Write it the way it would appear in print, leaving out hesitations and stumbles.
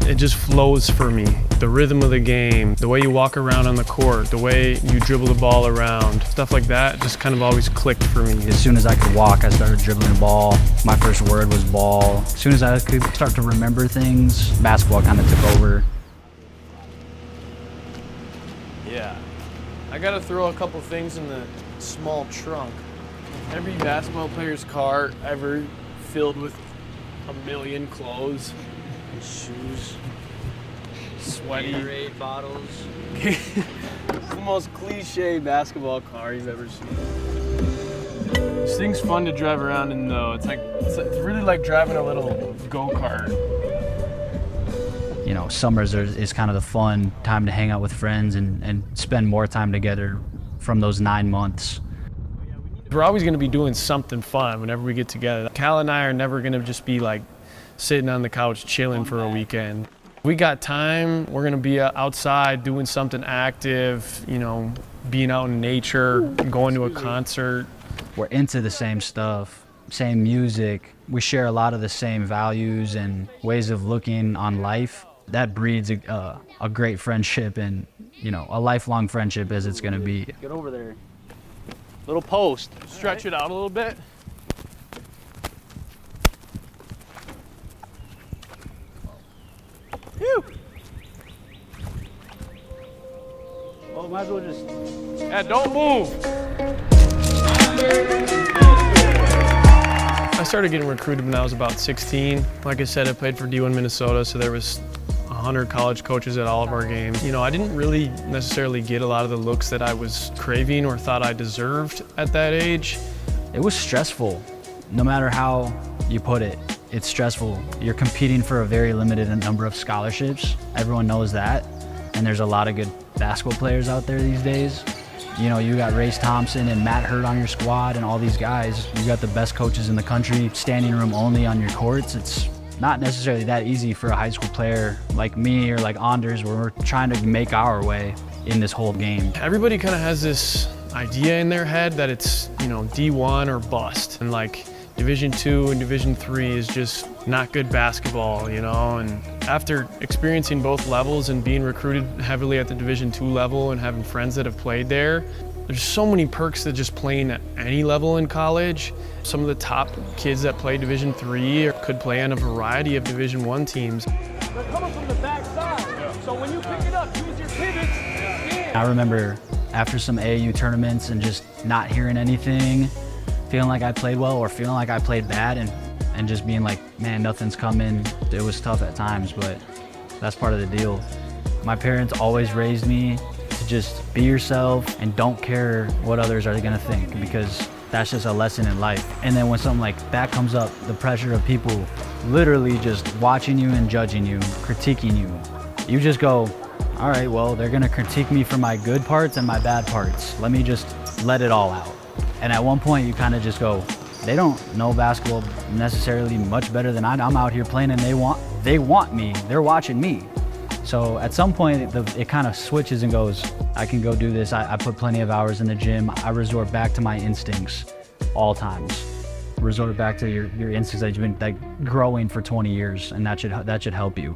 it just flows for me. The rhythm of the game, the way you walk around on the court, the way you dribble the ball around, stuff like that just kind of always clicked for me. As soon as I could walk, I started dribbling the ball. My first word was ball. As soon as I could start to remember things, basketball kind of took over. Yeah, I gotta throw a couple things in the small trunk. Every basketball player's car ever filled with a million clothes and shoes, sweaty Gatorade bottles. It's the most cliche basketball car you've ever seen. This thing's fun to drive around in though. It's really like driving a little go-kart. You know, summers is kind of the fun time to hang out with friends and spend more time together from those 9 months. We're always going to be doing something fun whenever we get together. Cal and I are never going to just be like sitting on the couch chilling for a weekend. We got time, we're going to be outside doing something active, you know, being out in nature, going to a concert. We're into the same stuff, same music. We share a lot of the same values and ways of looking on life. That breeds a great friendship and, you know, a lifelong friendship as it's going to be. Get over there. Little post. Stretch it out a little bit. Phew. Well, might as well just... Yeah, don't move. I started getting recruited when I was about 16. Like I said, I played for D1 Minnesota, so there was 100 college coaches at all of our games. You know, I didn't really necessarily get a lot of the looks that I was craving or thought I deserved at that age. It was stressful, no matter how you put it. It's stressful. You're competing for a very limited number of scholarships. Everyone knows that, and there's a lot of good basketball players out there these days. You know, you got Race Thompson and Matt Hurt on your squad and all these guys. You got the best coaches in the country, standing room only on your courts. It's not necessarily that easy for a high school player like me or like Anders, where we're trying to make our way in this whole game. Everybody kind of has this idea in their head that it's, you know, D1 or bust. And like Division II and Division III is just not good basketball, you know? And after experiencing both levels and being recruited heavily at the Division II level and having friends that have played there, there's so many perks to just playing at any level in college. Some of the top kids that play Division III could play on a variety of Division I teams. They're coming from the back side, so when you pick it up, use your pivots. I remember after some AAU tournaments and just not hearing anything, feeling like I played well or feeling like I played bad and just being like, man, nothing's coming. It was tough at times, but that's part of the deal. My parents always raised me to just be yourself and don't care what others are gonna think, because that's just a lesson in life. And then when something like that comes up, the pressure of people literally just watching you and judging you, critiquing you, you just go, all right, well, they're gonna critique me for my good parts and my bad parts. Let me just let it all out. And at one point you kind of just go, they don't know basketball necessarily much better than I do. I'm out here playing and they want me, they're watching me. So at some point it kind of switches and goes, I can go do this. I put plenty of hours in the gym. I resort back to my instincts all times. Resort back to your instincts that you've been like growing for 20 years, and that should help you.